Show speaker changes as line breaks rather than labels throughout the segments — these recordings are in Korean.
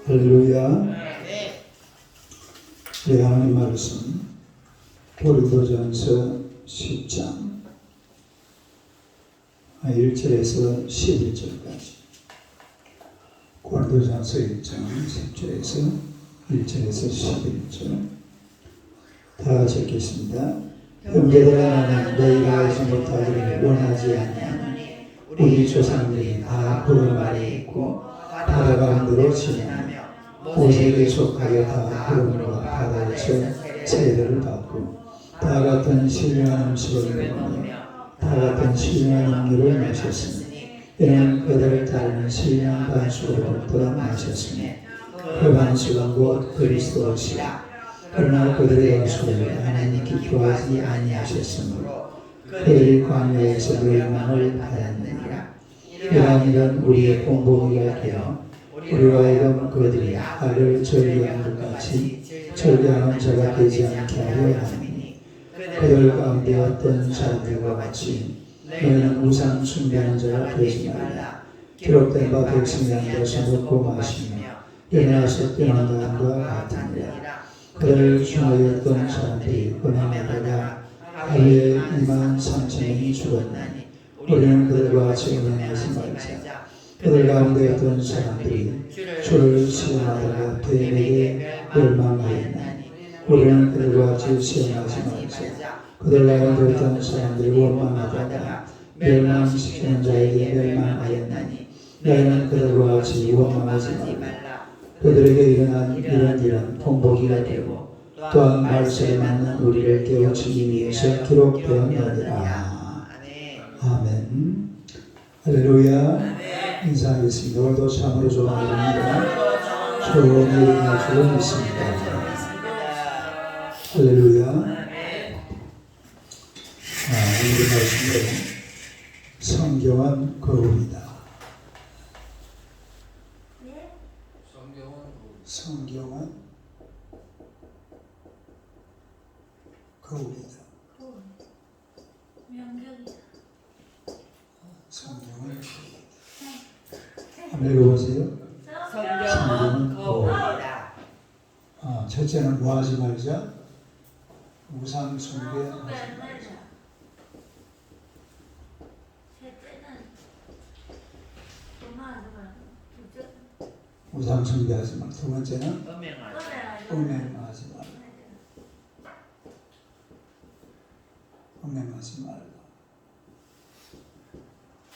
할렐루야. 우리 하나님 말씀 고린도전서 10장 1절에서 11절까지. 고린도전서 1장 10절에서 1절에서 11절 다 같이 읽겠습니다. 형제들아, 나는 너희가 알지 못하기를 원하지 아니하노니 우리 조상들이 다 부름 아래 있고 바다 가운데로 지나며 모세에게 속하여 다 부름과 바다에서 세례를 받고 다 같은 신령한 음식을 먹으며 다 같은 신령한 음료를 마셨으니 이는 그들을 따르는 신령한 반수로부터 마셨으니 그 반수가 곧 그리스도시라. 그러나 그들의 반수를 하나님께 교하지 아니하셨으므로 그들이 광야에서 멸망을 받았느니라. 이러한 일은 우리의 본보기가 되어 우리와 하여금 그들이 하를 절기하는 것 같이 절기하는 자가 되지 않게 하려 함이니 그들 가운데 어떤 사람들과 같이 너희는 우상 숭배하는 자가 되지 말라. 기록된 바 백성이 앉아서 먹고 마시며 일어나서 뛰어난다는 것 같으니라. 그들을 중하였던 사람들이 은행에다가 하루에 23,000명이 죽었나니 우리는 그들과 같이 은행하지 말자. 그들 가운데 어떤 사람들이 주를 시험하다가 뱀에게 멸망하였나니 우리는 그들과 같이 시험하지 말자. 그들 가운데 어떤 사람들이 원망하다가 멸망시키는 자에게 멸망하였나니 너희는 그들과 같이 원망하지 말라. 그들에게 일어난 이런 일은 본보기가 되고 또한 말씀에 맞는 우리를 깨우치기 위해서 기록되었느니라. 아멘. 할렐루야. 인사하겠습니다. 오늘도 참으로 좋은 하루입니다. 좋은 일이 줄 믿습니다. 할렐루야. 오늘의 말씀은 성경은 거울이다. 성경은 거울이다. 성경은 거울이다. 한번 읽어보세요. 성경은 거울이다. 첫째는 뭐 하지 말자? 우상 숭배하지 말자. 우상 숭배하지 말자. 두 번째는 음행하지 말라. 음행하지 말라.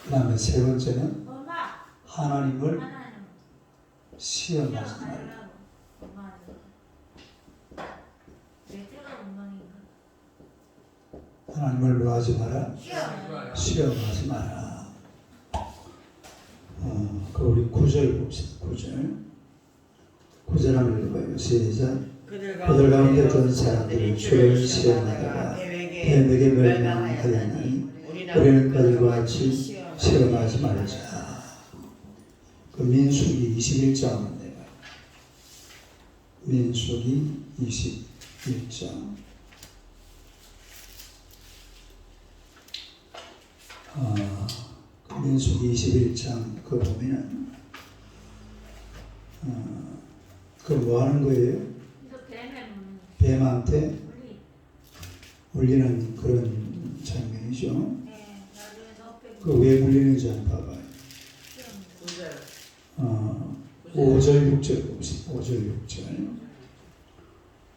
그 다음에 세 번째는 하나님을 시험하지 말라. 하나님을 뭐 하지 마라? 시험하지 마라. 우리 9절 봅시다. 9절 한번 읽어봐요. 시작. 그들 가운데 어떤 사람들이 주를 시험하다가 뱀에게 멸망하였나니 우리는 그들과 같이 시험하지 말자. 그 민수기 21장인데 민수기 21장 민수기 21장 그 보면은 그 뭐 하는 거예요? 뱀한테 물리는 그런 장면이죠. 그 왜 물리는지 한번 봐봐요. 5절 6절 봅시다. 5절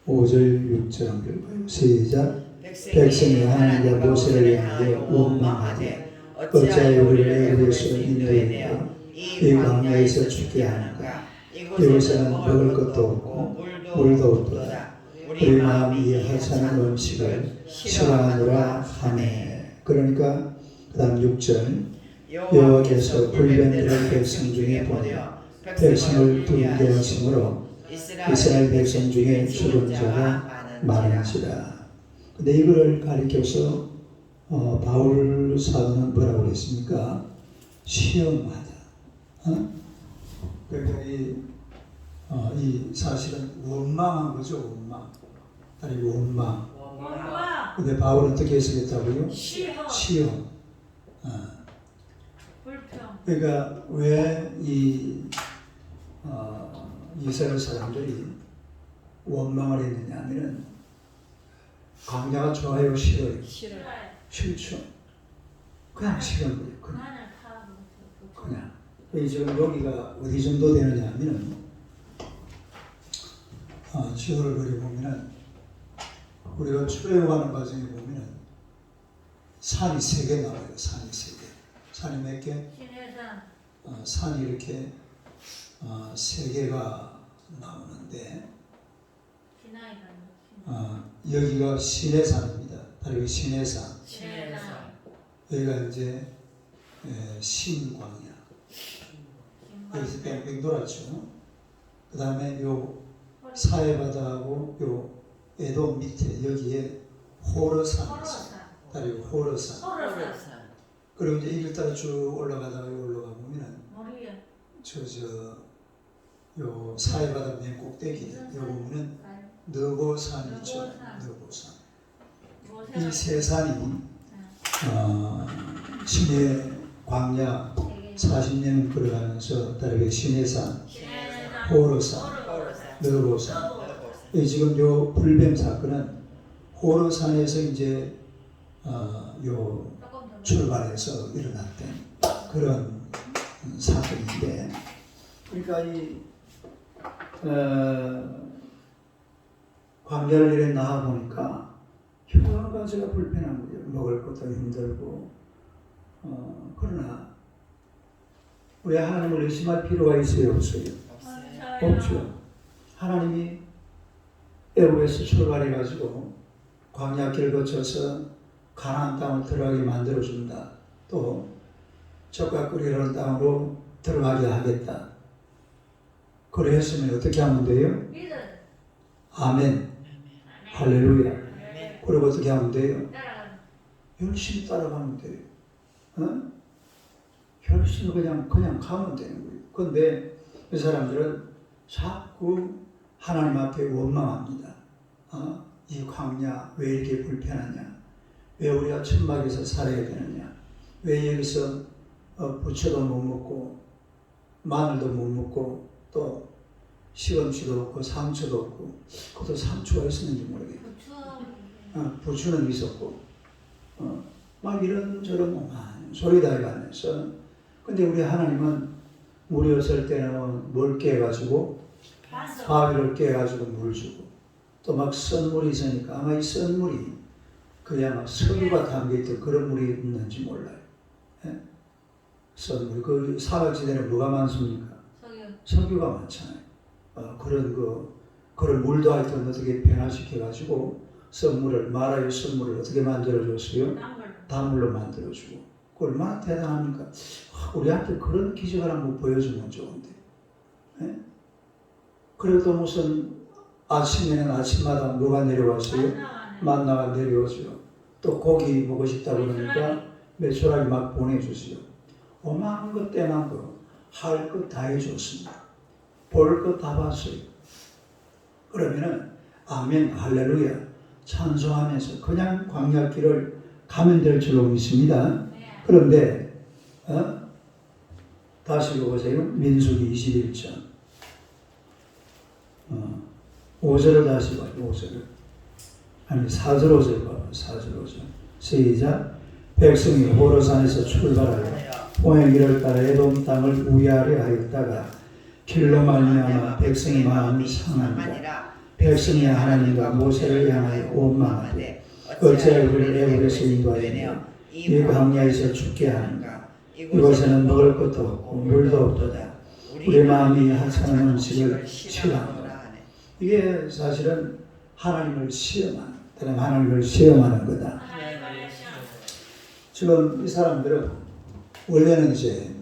6절 한번 봐요. 시작. 백성이 하나님과 모세를 향하여 원망하되 어찌하여 우리를 애굽에서 인도해내어 이 광야에서 죽게 하는가? 이곳에는 먹을 것도 없고 물도 없도다. 우리 마음이 하찮은 음식을 싫어하노라 하네. 그러니까 그 다음 6절 여호와께서 불변들을 백성 중에 보내어 백성을 두게 하심으로 이스라엘 백성 중에 죽은 자가 많은지라. 근데 이거를 가리켜서 바울 사도는 뭐라고 그랬습니까? 시험하다. 그러니까 이 사실은 원망한 거죠. 원망. 아니 원망. 근데 바울은 어떻게 해석했다고요? 시험.
불평.
그러니까 왜 이스라엘 사람들이 원망을 했느냐 하면은 광야가 좋아요, 싫어요? 싫죠. 그냥 싫은 거예요. 그냥. 지금 여기가 어디 정도 되느냐 하면은 지도를 그려보면은 우리가 출애굽하는 과정에 보면은 산이 3개 나와요. 산이 3개. 산이 몇 개? 산이 이렇게 3개가 나오는데 여기가 시내산입니다. 바로 여기 시내산. 여기가 이제 신광야. 여기서 뺑뺑 돌았죠. 그 다음에 요 사해바다하고 요 에돔 밑에 여기에 호르산이 있어요. 바로 요 호르산. 그리고 이제 이를 따라 쭉 올라가다가 올라가 보면은 요 사해바다 맨 꼭대기 여기 보면은 느고산이 있죠. 느고산. 이 세 산이 신의 광야 40년 걸어가면서 다르게 시내산, 호르산, 느고산. 지금 요 불뱀 사건은 호르산에서 이제 요 출발해서 일어났던 그런 사건인데, 그러니까 이 광야를 이래 나와 보니까 여러 가지가 불편한 거예요. 먹을 것도 힘들고. 그러나 우리 하나님을 의심할 필요가 있어요, 없어요? 없죠. 하나님이 애굽에서 출발해가지고 광야길 거쳐서 가나안 땅을 들어가게 만들어준다. 또 적과 꿀이라는 땅으로 들어가게 하겠다. 그래 했으면 어떻게 하면 돼요? 아멘. 할렐루야. 그리고 어떻게 하면 돼요? 열심히 따라가면 돼요. 열심히 그냥 가면 되는 거예요. 그런데 이 사람들은 자꾸 하나님 앞에 원망합니다. 이 광야 왜 이렇게 불편하냐? 왜 우리가 천막에서 살아야 되느냐? 왜 여기서 부채도 못 먹고 마늘도 못 먹고 또 시금치도 없고 상추도 없고, 그것도 상추가 있었는지 모르겠어요. 부추는 있었고 막 이런저런 오만 소리 다 해가면서, 근데 우리 하나님은 물이 없을 때는 뭘 깨가지고 바위를 깨가지고 물 주고, 또 막 썬물이 있으니까 아마 이 썬물이 그냥 막 석유가 담겨있던 그런 물이 있는지 몰라요. 썬물, 그 사각지대는 뭐가 많습니까? 석유가 많잖아요. 그런 물도 하여튼 어떻게 변화시켜가지고 썬물을, 마라의 썬물을 어떻게 만들어줬어요? 단물로 만들어주고. 그 얼마나 대단합니까? 우리한테 그런 기적을 한번 보여주면 좋은데. 그래도 무슨 아침에는 아침마다 뭐가 내려왔어요? 만나가 내려오죠. 또 고기 먹고 싶다 그러니까 메추라기 막 보내주세요. 오만 것 때만 거 할 것 다 해줬습니다. 볼 것 다 봤어요. 그러면은 아멘 할렐루야 찬송하면서 그냥 광야길을 가면 될 줄로 믿습니다. 그런데 다시 보세요. 민수기 21장 5절을 다시 봐요. 5절을. 아니 4절 5절 봐요. 4절 5절. 시작. 백성이 호르산에서 출발하여 홍해 길을 따라 에돔 땅을 우회하려 하였다가 길로 말미암아 백성의 마음이 상하니라. 백성이 하나님과 모세를 향하여 원망하되 어찌하여 우리를 애굽에서 인도하였느냐? 이 광야에서 죽게 하는가? 이곳에는 먹을 것도 없고 물도 없도다. 우리 마음이 하찮은 음식을 싫어하노라. 이게 사실은 하나님을 시험하는 거다. 지금 이 사람들은 원래는 이제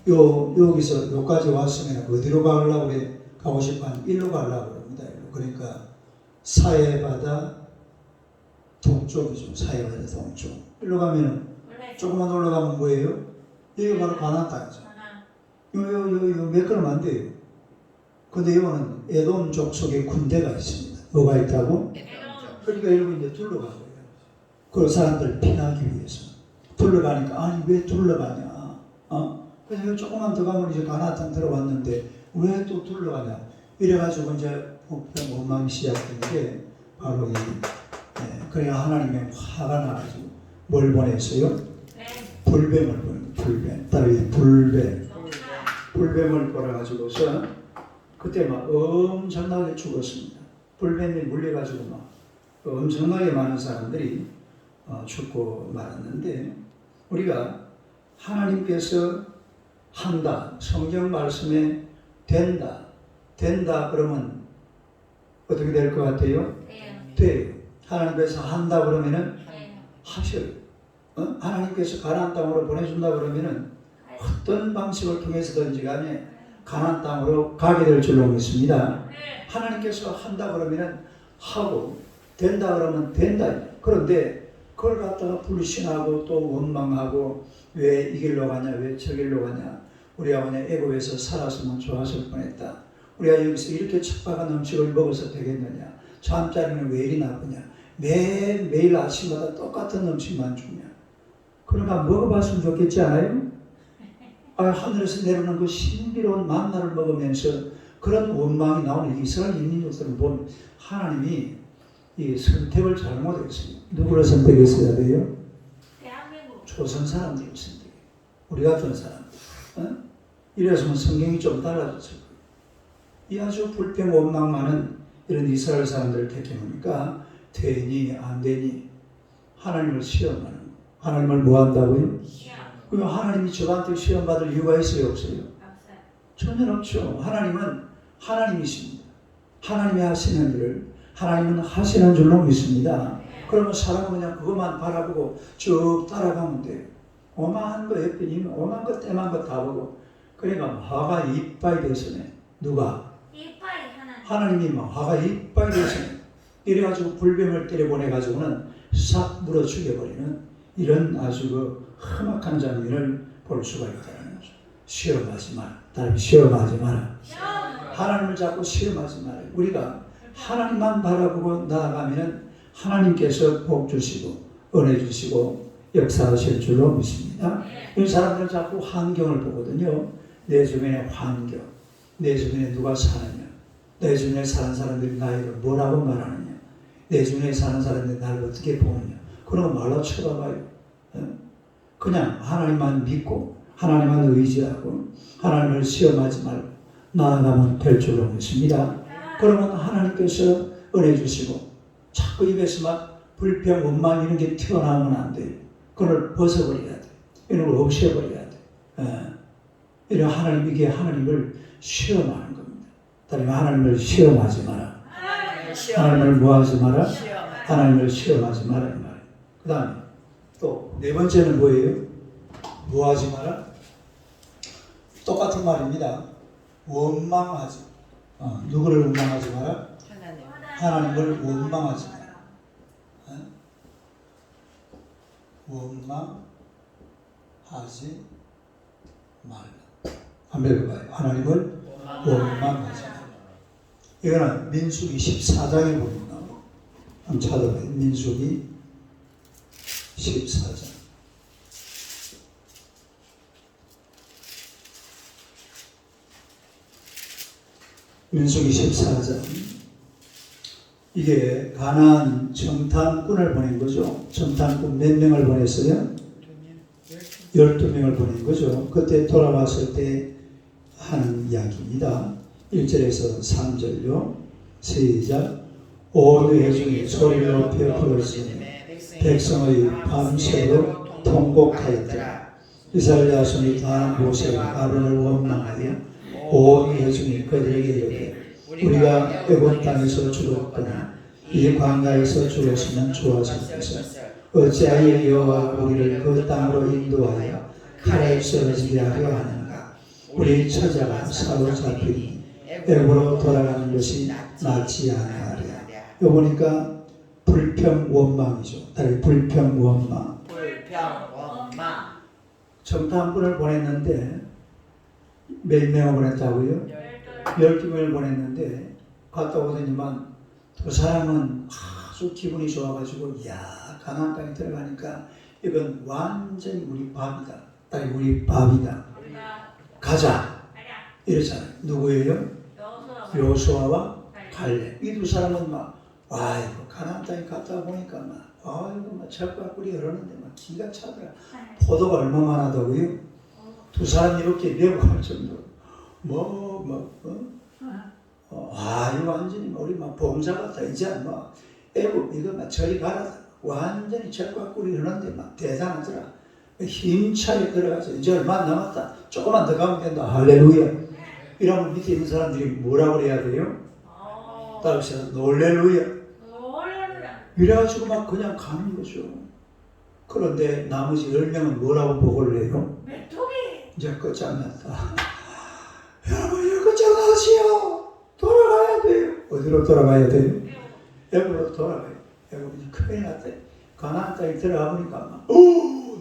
여기서 여기까지 왔으면 어디로 가고 싶어 하면 일로 가려고 합니다. 그러니까 사해바다 동쪽이죠. 사해바다 동쪽. 일로 가면은 조금만 올라가면 뭐예요? 여기 바로 가나안 땅이죠. 요 몇 걸음 안 돼요. 근데 여기는 에돔 족속의 군대가 있습니다. 뭐가 있다고? 그러니까 여러분 이제 둘러가고 그 사람들 피하기 위해서 둘러가니까 아니 왜 둘러가냐? 그래서 조금만 더 가면 이제 가나안 땅 들어왔는데 왜 또 둘러가냐? 이래가지고 이제 복병 원망이 시작된 게 바로 그래야 하나님의 화가 나가지고 뭘 보냈어요? 불뱀을 보낸 불뱀. 다른 불뱀을 보내가지고서 그때 막 엄청나게 죽었습니다. 불뱀이 물려가지고 막 엄청나게 많은 사람들이 죽고 말았는데 우리가 하나님께서 한다, 성경 말씀에 된다 그러면 어떻게 될 것 같아요? 돼요. 하나님께서 한다 그러면은 하셔요. 하나님께서 가나안 땅으로 보내준다 그러면은 어떤 방식을 통해서든지 간에 가나안 땅으로 가게 될 줄로 믿습니다. 하나님께서 한다 그러면은 하고 된다 그러면 된다. 그런데 그걸 갖다가 불신하고 또 원망하고 왜 이 길로 가냐, 왜 저 길로 가냐. 우리가 만약 애굽에서 살았으면 좋았을 뻔했다. 우리가 여기서 이렇게 척박한 음식을 먹어서 되겠느냐. 잠자리는 왜 이리 나쁘냐. 매일 아침마다 똑같은 음식만 주냐. 그러니까 먹어봤으면 좋겠지 않아요? 하늘에서 내려오는 그 신비로운 만나를 먹으면서 그런 원망이 나오는 이스라엘 인민족들을 보면 하나님이 이 선택을 잘못했어요. 누구를 선택했어야 돼요?
대한민국
조선 사람들을 선택해요. 우리 같은 사람들. 이래서 성경이 좀 달라졌을 거예요. 이 아주 불평 원망 많은 이런 이스라엘 사람들을 택해놓으니까 되니 안 되니 하나님을 시험하는 거. 하나님을 뭐 한다고요? 그럼 하나님이 저한테 시험받을 이유가 있어요? 없어요? 전혀 없죠. 하나님은 하나님이십니다. 하나님이 하시는 일을 하나님은 하시는 줄로 믿습니다. 그러면 사람은 그냥 그것만 바라보고 쭉 따라가면 돼요. 오만한 거 옆에 있는 오만 거 때만 거 다 보고 그러니까 화가 이빠이 되서네. 누가? 하나님이 화가 이빠이 되서네. 이래가지고 불뱀을 때려보내가지고는 싹 물어 죽여버리는 이런 아주 그 험악한 장면을 볼 수가 있다는 거죠. 시험하지 마라. 다른 시험하지 마라. 하나님을 자꾸 시험하지 마라. 우리가 하나님만 바라보고 나아가면 하나님께서 복 주시고 은혜 주시고 역사하실 줄로 믿습니다. 이 사람들은 자꾸 환경을 보거든요. 내 주변의 환경, 내 주변에 누가 사느냐, 내 주변에 사는 사람들이 나에게 뭐라고 말하느냐, 내 주변에 사는 사람들이 나를 어떻게 보느냐, 그런 거 말로 쳐다봐요. 그냥 하나님만 믿고 하나님만 의지하고 하나님을 시험하지 말고 나아가면 될 줄로 믿습니다. 그러면 하나님께서 은혜 주시고 자꾸 입에서 막 불평, 원망 이런 게 튀어나오면 안 돼요. 그걸 벗어버려야 돼. 이런 걸 없애버려야 돼. 이런 하나님, 이게 하나님을 시험하는 겁니다. 다른 하나님을 시험하지 마라. 하나님을 뭐하지 마라? 하나님을 시험하지 마라. 이 말이에요. 그 다음에 또 네 번째는 뭐예요? 뭐하지 마라? 똑같은 말입니다. 원망하지. 누구를 원망하지 마라? 하나님을 원망하지 마라. 원망하지 말라. 한번 읽어봐요. 하나님을 원망하지 마라. 이거는 민수기 14장에 보면 나와요. 한번 찾아봐요. 민수기 14장. 민수기 14장. 이게 가나안 정탐꾼을 보낸 거죠. 정탐꾼 몇 명을 보냈어요? 12명을 보낸 거죠. 그때 돌아왔을 때 하는 이야기입니다. 1절에서 3절요. 시작. 온 회중이 소리를 높여 부르시니 백성의 밤새도록 통곡하였더라. 이스라엘 자손이 다 모세와 아론을 원망하여 온 회중이 그들에게 이르되 우리가 애굽 땅에서 죽었거나 이 광야에서 죽었으면 좋았을것을 어찌하여 여호와가 우리를 그 땅으로 인도하여 칼에 쓰러지게 하려 하는가. 우리 처자가 사로잡히니 애굽으로 돌아가는 것이 낫지 아니하랴. 여기 보니까 불평 원망이죠. 다른 불평 원망. 정탐꾼을 보냈는데 몇 명을 보냈다고요? 12명을 보냈는데 갔다 오더니만 그 사람은 아주 기분이 좋아가지고 야 가나안 땅에 들어가니까 이건 완전히 우리 밥이다. 딸이 우리 밥이다. 가자. 이러잖아요. 누구예요? 여호수아와 갈렙. 이 두 사람은 막 아이고 가나안 땅에 갔다 보니까 막 아이고 막 젖과 꿀이 흐르는데 막 기가 차더라. 포도가 얼마나 하다고요? 두 사람이 이렇게 내고할 정도로 이거 완전히 우리 막 봉사 같다. 이제 뭐 애국 이거 막 저리 가라. 완전히 젖과 꿀이 흐르는데 막 대단하더라. 힘차게 들어가서 이제 얼마 안 남았다. 조금만 더 가면 된다. 할렐루야. 이러면 밑에 있는 사람들이 뭐라고 그래야 돼요? 따라서 놀렐루야. 이래가지고 막 그냥 가는 거죠. 그런데 나머지 10명은 뭐라고 보고를 해요? 이제 끝장났다. 여러분 이제 끝장나지요. 돌아가야 돼요. 어디로 돌아가야 돼요? 애굽으로 돌아가요. 애굽이 큰일 났대. 가나안 땅에 들어가 보니까 막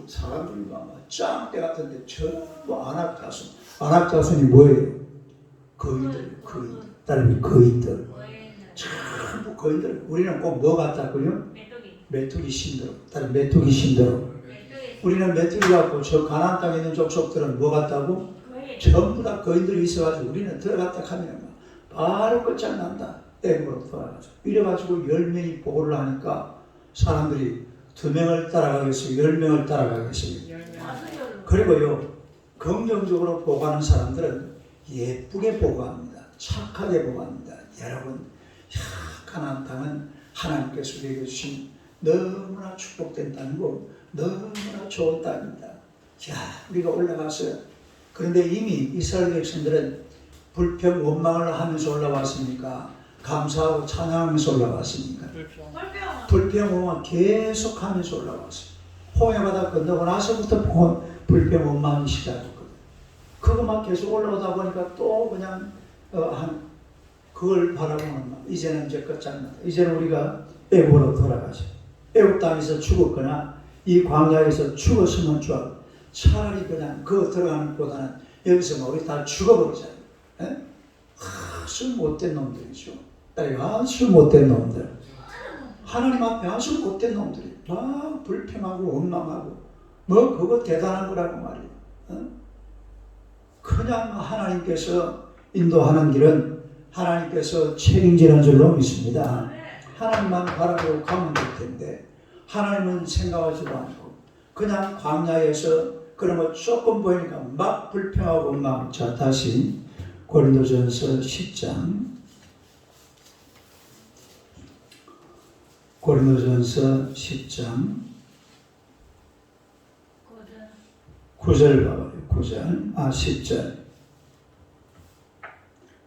사람들이 막 짱대 같은데 전부 안악자손이 뭐예요? 거인들. 다른 거인들. 전부 거인들. 우리는 꼭 뭐 같다고요? 메뚜기 신들. 다른 메뚜기 신들. 우리는 메뚜기 같고 저 가나안 땅에 있는 족속들은 뭐 같다고? 전부 다 거인들이 있어가지고 우리는 들어갔다 하면 바로 끝장난다. 애굽으로 돌아가죠. 이래가지고 10명이 보고를 하니까 사람들이 2명을 따라가겠어요? 10명을 따라가겠어요? 그리고요, 긍정적으로 보고하는 사람들은 예쁘게 보고합니다. 착하게 보고합니다. 여러분, 가나안 땅은 하나님께서 우리에게 주신 너무나 축복된 땅이고 너무나 좋은 땅입니다. 자, 우리가 올라가서 그런데 이미 이스라엘 백성들은 불평 원망을 하면서 올라왔습니까? 감사하고 찬양하면서 올라왔습니까? 불평 원망 계속하면서 올라왔어요. 홍해바다 건너고 나서부터 불평 원망이 시작했거든요. 그것만 계속 올라오다 보니까 또 그냥 그걸 바라보는 이제는 이제 끝장났다. 이제는 우리가 애굽으로 돌아가죠. 애굽 땅에서 죽었거나 이 광야에서 죽었으면 좋아. 차라리 그냥 그거 들어가는 것보다는 여기서 우리 다 죽어버리잖아요. 아주 못된 놈들이죠. 아주 못된 놈들. 하나님 앞에 아주 못된 놈들이 막 불평하고 원망하고 뭐 그거 대단한 거라고 말이에요. 그냥 하나님께서 인도하는 길은 하나님께서 책임지는 줄로 믿습니다. 하나님만 바라보고 가면 될 텐데 하나님은 생각하지도 않고 그냥 광야에서 그런 거 조금 보이니까 막 불평하고 막. 자, 다시 고린도전서 10장 고린도전서 10장 9절 봐봐요. 9절 10절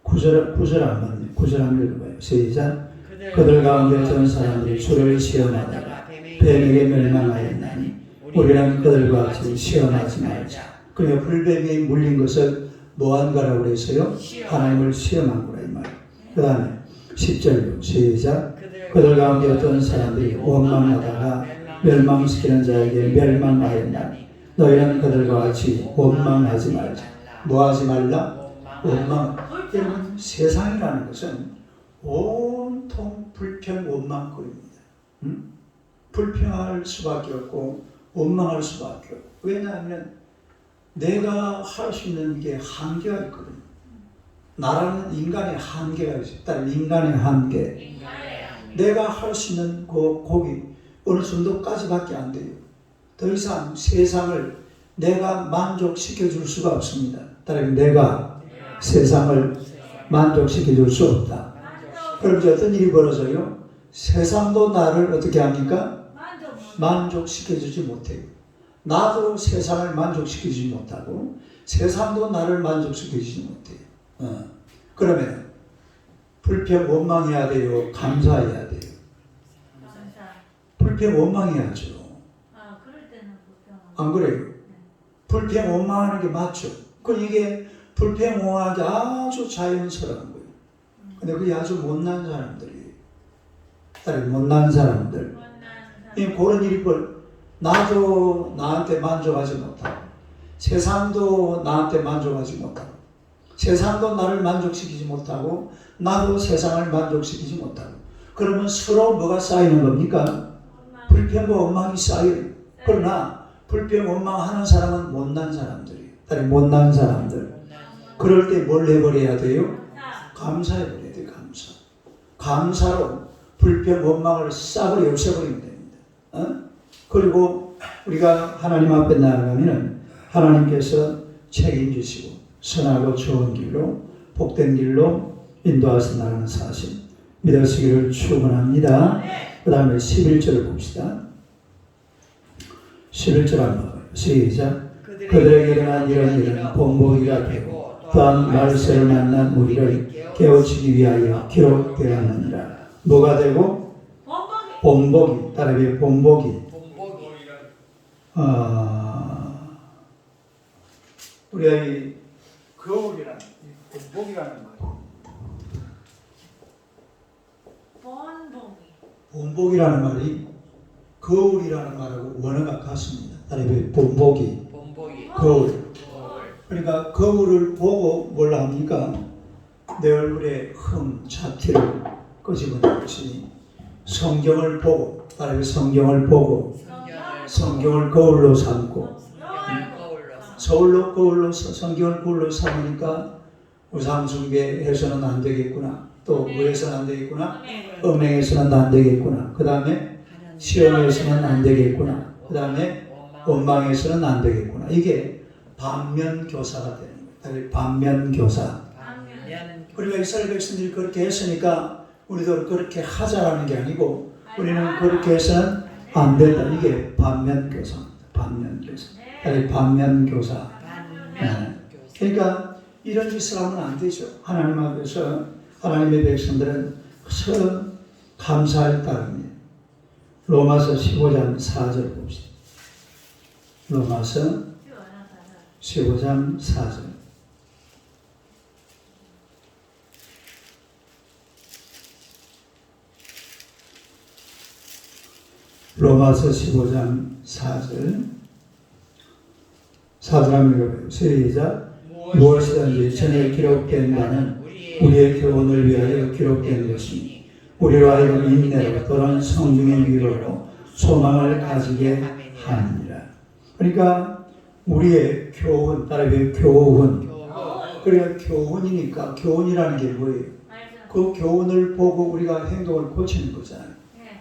9절 안 맞네. 9절 한번 읽어봐요. 시작. 그들 가운데 어떤 사람들이 주를 시험하다가 뱀에게 멸망하였나니 우리는 그들과 같이 시험하지 말자. 그러니까 불뱀에 물린 것을 뭐한 거라고 그랬어요? 하나님을 시험한 거라 이 말이에요. 그 다음에 10절로 시작. 그들 가운데 어떤 사람들이 원망하다가 멸망시키는 자에게 멸망하였나니 너희는 그들과 같이 원망하지 말자. 뭐 하지 말라? 원망. 여러분, 세상이라는 것은 온통 불평 원망거리입니다. 불평할 수밖에 없고 원망할 수밖에 없고. 왜냐하면 내가 할 수 있는 게 한계가 있거든요. 나라는 인간의 한계가 있어요. 인간의 한계. 내가 할 수 있는 곡이 어느 정도까지밖에 안 돼요. 더 이상 세상을 내가 만족시켜 줄 수가 없습니다. 따라서 내가 세상을 만족시켜 줄 수 없다. 그럼 이제 어떤 일이 벌어져요? 세상도 나를 어떻게 합니까? 만족시켜 주지 못해요. 나도 세상을 만족시키지 못하고 세상도 나를 만족시키지 못해요. 그러면 불평 원망해야 돼요? 감사해야 돼요? 불평 원망해야죠.
그럴 때는
안 그래요? 불평 원망하는 게 맞죠. 이게 불평 원망하는 게 아주 자연스러운 거예요. 근데 그게 아주 못난 사람들이에요. 못난 사람들. 그런 일이 나도 나한테 만족하지 못하고 세상도 나한테 만족하지 못하고 세상도 나를 만족시키지 못하고 나도 세상을 만족시키지 못하고 그러면 서로 뭐가 쌓이는 겁니까? 불평과 원망이 쌓여요. 그러나 불평 원망하는 사람은 못난 사람들이에요. 다른 못난 사람들. 그럴 때 뭘 해버려야 돼요? 감사해버려야 돼요. 감사. 감사로 불평 원망을 싹을 없애버리면 됩니다. 그리고 우리가 하나님 앞에 나아가면은 하나님께서 책임지시고 선하고 좋은 길로 복된 길로 인도하셔 나가는 사실 믿으시기를 축원합니다. 그 다음에 11절을 봅시다. 11절 한번 봐요. 시작. 그들에게 일어난 이런 일은 본보기가 되고 또한 말세를 만난 우리를 깨우치기 위하여 기록되었느니라. 뭐가 되고? 본보기. 따라해 본보기. 우리가 이 거울이라는 본보기라는 말이에요. 본보기라는 말이 거울이라는 말하고 원어가 같습니다. 따라해 본보기. 거울. 그러니까 거울을 보고 뭘 합니까? 내 얼굴에 흠, 자티를 끄집어낼 것이니 성경을 보고, 따라해 성경을 보고 성경을 거울로 삼고 거울로 성경을 거울로 삼으니까 우상숭배해서는 안 되겠구나. 또 무해서는 안 되겠구나. 음행해서는 안 되겠구나. 그 다음에 시험해서는 안 되겠구나. 그 다음에 원망해서는 안 되겠구나. 이게 반면교사가 되는 거예요. 반면교사. 우리가 이스라엘 백성들이 그렇게 했으니까 우리도 그렇게 하자라는 게 아니고 우리는 그렇게 해서는 안 된다. 이게 반면교사입니다. 반면교사. 반면교사. 그러니까 이런 짓을 하면 안 되죠. 하나님 앞에서 하나님의 백성들은 감사할 따름이에요. 로마서 15장 4절 봅시다. 로마서 15장 4절. 로마서 15장 4절. 4절 한번 읽어봐요. 시작. 무엇이든지 전에 기록된 바는 우리의 교훈을 위하여 기록된 것이니 우리로 하여금 인내로 또는 성중의 위로로 소망을 가지게 하느니라. 그러니까 우리의 교훈, 따라해 교훈. 그러니까 교훈이니까 교훈이라는 게 뭐예요? 그 교훈을 보고 우리가 행동을 고치는 거잖아요.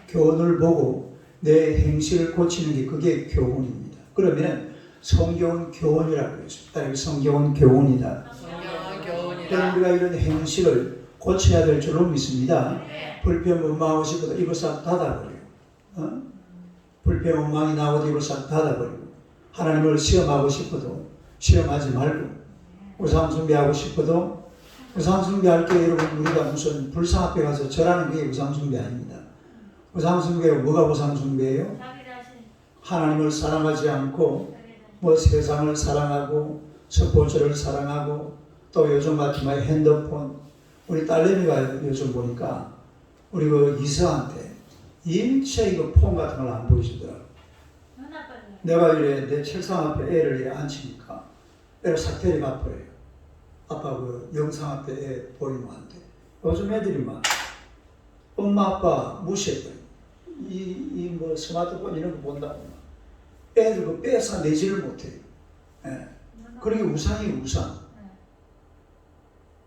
교훈을 보고 내 행실을 고치는 게 그게 교훈입니다. 그러면 성경은 교훈이라고 했습니다. 성경은 교훈이다. 그럼 우리가 이런 행실을 고쳐야 될 줄로 믿습니다. 불평 원망하고 싶어도 입을 싹 닫아버려요. 불평 원망이 나오도 입을 싹 닫아버리고 하나님을 시험하고 싶어도 시험하지 말고 우상숭배하고 싶어도 우상숭배할 때 여러분 우리가 무슨 불상 앞에 가서 절하는 게 우상숭배 아닙니다. 우상숭배가 뭐가 우상숭배예요? 하나님을 사랑하지 않고 뭐 세상을 사랑하고 스포츠를 사랑하고 또 요즘 같은 말 핸드폰 우리 딸내미가 요즘 보니까 우리 그 이서한테 일체 이거 폰 같은 걸 안 보여주더라고. 내가 이래 내 책상 앞에 애를 이래 앉히니까 애를 싹 데려가 버려요. 아빠 그 영상 앞에 애 보이면 안 돼. 요즘 애들이 막 엄마 아빠 무시해버려. 이 뭐 스마트폰 이런 거 본다고 애들 그 빼서 내지를 못해요. 예. 그러게 우상이 우상.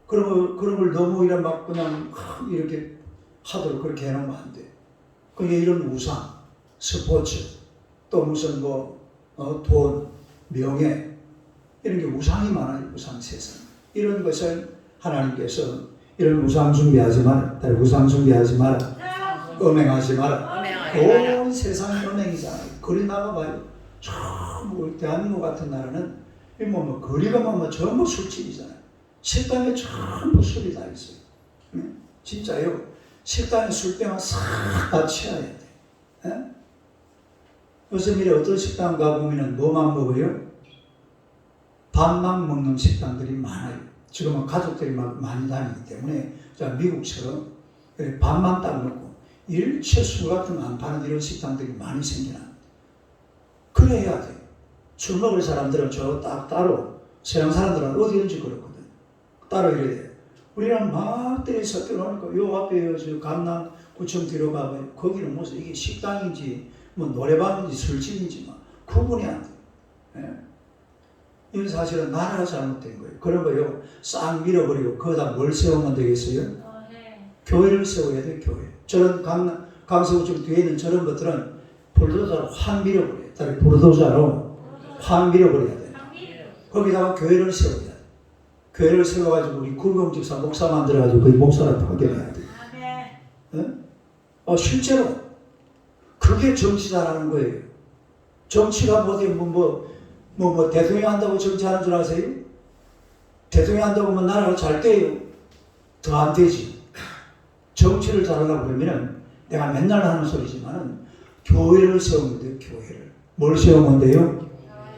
그런 걸 너무 이래 막 그냥 이렇게 하도록 그렇게 해놓으면 안 돼. 그게 이런 우상, 스포츠, 또 무슨 돈, 명예 이런 게 우상이 많아요. 우상 세상. 이런 것을 하나님께서 이런 우상 숭배하지 마라. 우상 숭배하지 마라. 음행하지 마라. 온 세상이 음행이잖아요. 거리 나가봐요. 전부 대한민국 같은 나라는 뭐 거리가 뭐 전부 술집이잖아요. 식당에 전부 술이 다 있어요. 진짜요. 식당에 술병을 싹 다 치워야 돼. 요즘 이래 어떤 식당 가보면 뭐만 먹어요? 밥만 먹는 식당들이 많아요. 지금은 가족들이 막 많이 다니기 때문에 미국처럼 밥만 딱 먹고 일체 술 같은 거 안 파는 이런 식당들이 많이 생겨나. 그래야 돼. 술 먹을 사람들은 저 딱 따로, 서양 사람들은 어디든지 그렇거든. 따로 이래야 돼. 우리는 막 때려서 들어오니까 요 앞에 저 강남구청 뒤로 가봐요. 거기는 무슨 이게 식당인지 뭐 노래방인지 술집인지 막 구분이 안 돼. 예? 이건 사실은 나라가 잘못된 거예요. 그런 거요 싹 밀어버리고 거기다 뭘 세우면 되겠어요? 교회를 세워야 돼요. 교회. 저런 강서구청 뒤에 있는 저런 것들은 불도저로 확 밀어버려요. 다른 불도저로 확 밀어버려야 돼요. 거기다가 교회를 세워야 돼요. 교회를 세워가지고 우리 구경집사 목사 만들어가지고 그 목사를 파견해야 돼요. 예? 실제로 그게 정치자라는 거예요. 정치가 뭐 대통령 한다고 정치하는 줄 아세요? 대통령 한다고 하면 나라가 잘 돼요? 더 안 되지. 정치를 잘하려고 그러면은 내가 맨날 하는 소리지만은 교회를 세우면 돼요. 교회를. 뭘 세우면 돼요?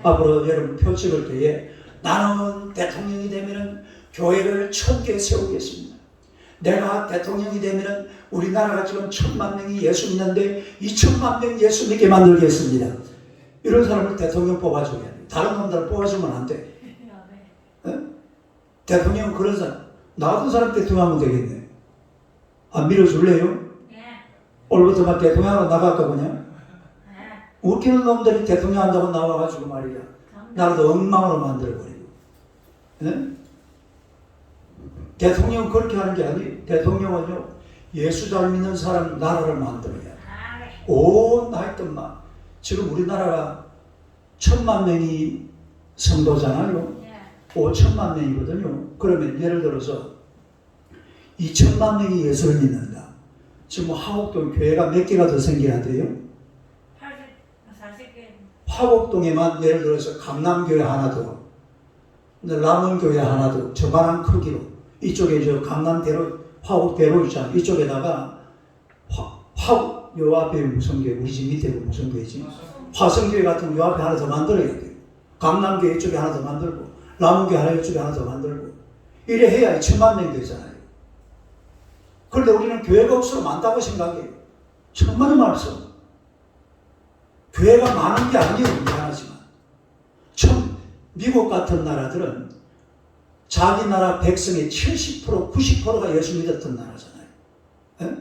앞으로 여러분 표 찍을 때에 나는 대통령이 되면은 교회를 1000개 세우겠습니다. 내가 대통령이 되면은 우리나라가 지금 1000만 명이 예수 믿는데 2000만 명 예수 믿게 만들겠습니다. 이런 사람을 대통령 뽑아줘야 돼. 다른 놈들은 뽑아주면 안 돼. 네? 대통령은 그런 사람. 나 같은 사람 대통령 하면 되겠네. 안 밀어줄래요? 네. 오늘부터 대통령으로 나갈까 그냥? 네. 웃기는 놈들이 대통령 한다고 나와가지고 말이야. 나라도 엉망으로 만들어버리고. 네? 대통령은 그렇게 하는 게 아니에요. 대통령은요, 예수 잘 믿는 사람 나라를 만들어야 돼. 온 나이든만. 지금 우리나라가 1000만 명이 성도잖아요. 5천만 명이거든요. 그러면 예를 들어서 2000만 명이 예수를 믿는다. 지금 화곡동 교회가 몇 개가 더 생겨야 돼요? 40개. 화곡동에만 예를 들어서 강남교회 하나 더, 남원교회 하나 더, 저만한 크기로 이쪽에 저 강남대로 화곡대로 있잖아요. 이쪽에다가 요 앞에 무슨 교회, 우리 집 밑에 무슨 교회지? 화성교회 같은 거 요 앞에 하나 더 만들어야 돼요. 강남교회 이쪽에 하나 더 만들고 남원교회 하나 이쪽에 하나 더 만들고 이래 해야 1000만 명 되잖아요. 그런데 우리는 교회가 없어도 많다고 생각해요. 천만의 말씀. 교회가 많은 게 아니에요. 미안하지만. 미국 같은 나라들은 자기 나라 백성의 70%, 90%가 예수 믿었던 나라잖아요. 예?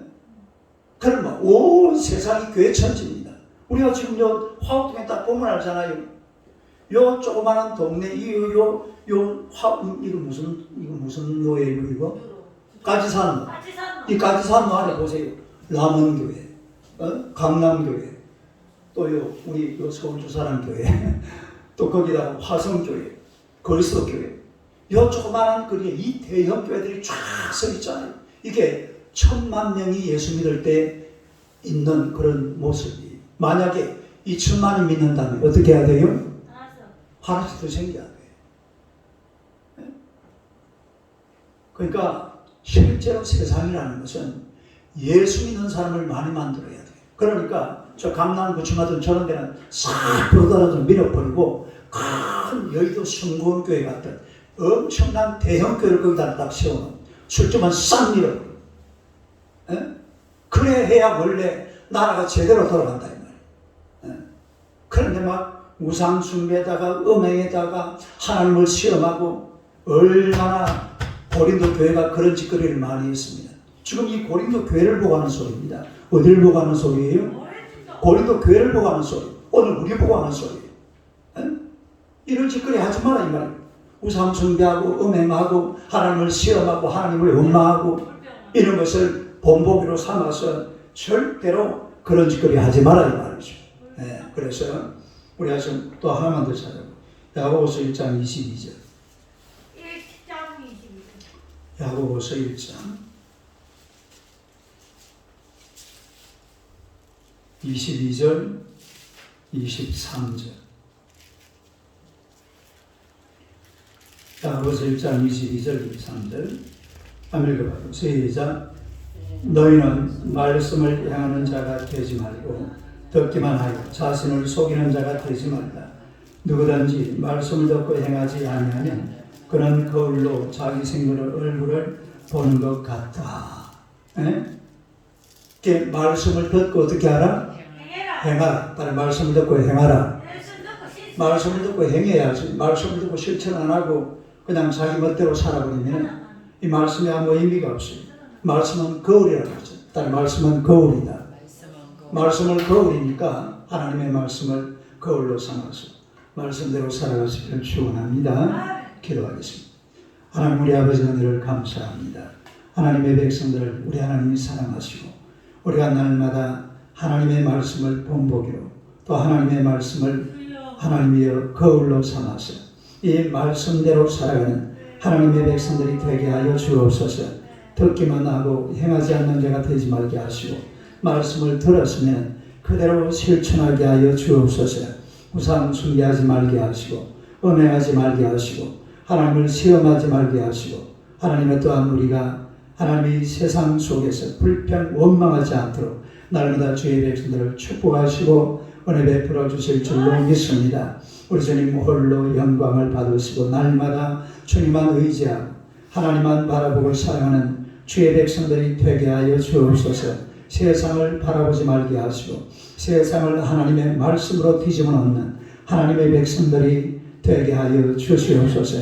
그러면 온 세상이 교회 천지입니다. 우리가 지금 요 화곡동에 딱 보면 알잖아요. 요 조그마한 동네, 이거 무슨 노예예요, 이거? 까지산. 이 까지산 안에 보세요. 남원교회, 강남교회, 또 우리 서울 주사랑교회, 또 거기다가 화성교회, 걸서교회. 요 조그마한 거리에 이 대형 교회들이 쫙 서 있잖아요. 이게 1000만 명이 예수 믿을 때 있는 그런 모습이. 만약에 2000만이 믿는다면 어떻게 해야 돼요? 하나씩 더 생겨야 돼요. 그러니까 실제로 세상이라는 것은 예수 믿는 사람을 많이 만들어야 돼요. 그러니까 저 강남구청하던 저런 데는 싹 불어다가 밀어버리고 큰 여의도 성공교회 같은 엄청난 대형 교회를 거기다 딱 세우는 술집은 싹 밀어버리고. 그래 해야 원래 나라가 제대로 돌아간다 이 말이에요. 그런데 막 우상 숭배에다가 음행에다가 하나님을 시험하고 얼마나 고린도 교회가 그런 짓거리를 많이 했습니다. 지금 이 고린도 교회를 보고 하는 소리입니다. 어디를 보고 하는 소리예요? 고린도 교회를 보고 하는 소리. 오늘 우리 보고 하는 소리예요. 이런 짓거리 하지 마라 이 말이에요. 우상 숭배하고 음행하고 하나님을 시험하고 하나님을 원망하고 이런 것을 본보기로 삼아서 절대로 그런 짓거리 하지 마라 이 말이죠. 그래서 우리가 지금 또 하나만 더 찾아보고 야고보서 1장 22절. 야고보서 1장 22절 23절. 야고보서 1장 22절 23절. 한번 읽어봐요. 시작. 너희는 말씀을 행하는 자가 되지 말고 듣기만 하여 자신을 속이는 자가 되지 말라. 누구든지 말씀을 듣고 행하지 아니하면 그는 거울로 자기 얼굴을 보는 것 같다. 이렇게 말씀을 듣고 어떻게 하라? 행하라. 다른 말씀을 듣고 행하라. 말씀을 듣고 행해야지. 말씀을 듣고 실천 안 하고 그냥 자기 멋대로 살아버리면 이 말씀에 아무 의미가 없어요. 말씀은 거울이라고 하죠. 다른 말씀은 거울이다. 말씀을 거울이니까 하나님의 말씀을 거울로 삼아서 말씀대로 살아가시길 축원합니다. 기도하겠습니다. 하나님 우리 아버지 은혜를 감사합니다. 하나님의 백성들을 우리 하나님이 사랑하시고 우리가 날마다 하나님의 말씀을 본보기로 또 하나님의 말씀을 하나님이여 거울로 삼아서 이 말씀대로 살아가는 하나님의 백성들이 되게 하여 주옵소서. 듣기만 하고 행하지 않는 자가 되지 말게 하시고 말씀을 들었으면 그대로 실천하게 하여 주옵소서. 우상 숭배하지 말게 하시고 음행하지 말게 하시고 하나님을 시험하지 말게 하시고 하나님의 또한 우리가 하나님의 세상 속에서 불평 원망하지 않도록 날마다 주의 백성들을 축복하시고 은혜 베풀어 주실 줄로 믿습니다. 우리 주님 홀로 영광을 받으시고 날마다 주님만 의지하고 하나님만 바라보고 사랑하는 주의 백성들이 되게 하여 주옵소서. 세상을 바라보지 말게 하시고 세상을 하나님의 말씀으로 뒤집어 놓는 하나님의 백성들이 되게 하여 주시옵소서.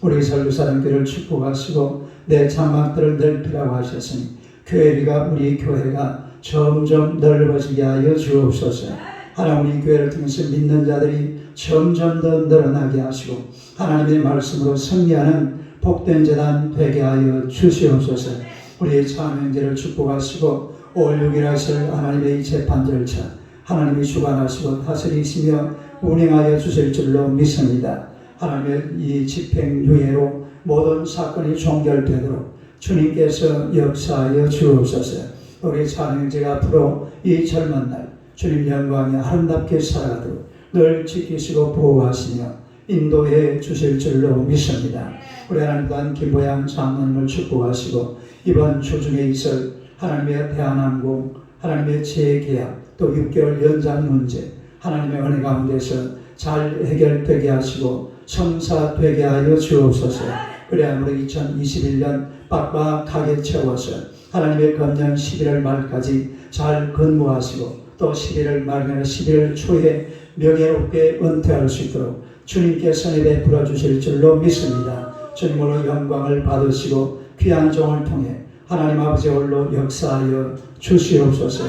우리 설교사님들을 축복하시고 내 장막들을 넓히라고 하셨으니 교회가 우리 교회가 점점 넓어지게 하여 주옵소서. 하나님 우리 교회를 통해서 믿는 자들이 점점 더 늘어나게 하시고 하나님의 말씀으로 승리하는 복된 재단 되게 하여 주시옵소서. 우리의 참여형제를 축복하시고 5월 6일 하실 하나님의 이 재판 절차 하나님이 주관하시고 다스리시며 운행하여 주실 줄로 믿습니다. 하나님의 이 집행유예로 모든 사건이 종결되도록 주님께서 역사하여 주옵소서. 우리 참여형제가 앞으로 이 젊은 날 주님 영광에 아름답게 살아가도록 늘 지키시고 보호하시며 인도해 주실 줄로 믿습니다. 우리 하나님 또한 김보양 장로님을 축복하시고 이번 주 중에 있을 하나님의 대한항공 하나님의 재계약 또 6개월 연장 문제 하나님의 은혜 가운데서 잘 해결되게 하시고 성사되게 하여 주옵소서. 그래야 우리 2021년 빡빡하게 채워서 하나님의 금년 11월 말까지 잘 근무하시고 또 11월 말이나 11월 초에 명예롭게 은퇴할 수 있도록 주님께서 은혜 베풀어 주실 줄로 믿습니다. 주님으로 영광을 받으시고 귀한 종을 통해 하나님 아버지 홀로 역사하여 주시옵소서.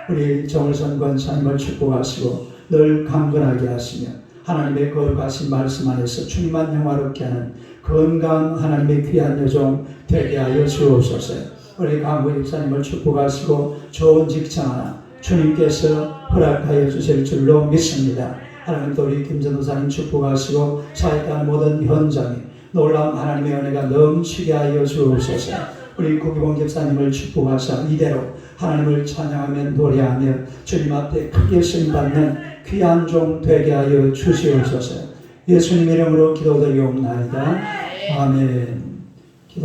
우리 정을선 권사님을 축복하시고 늘 강건하게 하시며 하나님의 거룩하신 말씀 안에서 주님만 영화롭게 하는 건강한 하나님의 귀한 여종 되게 하여 주옵소서. 우리 강구 집사님을 축복하시고 좋은 직장 하나 주님께서 허락하여 주실 줄로 믿습니다. 하나님도 우리 김전도사님 축복하시고 사역하는 모든 현장에 놀라운 하나님의 은혜가 넘치게 하여 주옵소서. 우리 구기봉 집사님을 축복하사 이대로 하나님을 찬양하며 노래하며 주님 앞에 크게 쓰임받는 귀한 종 되게 하여 주시옵소서. 예수님 이름으로 기도드리옵나이다. 아멘.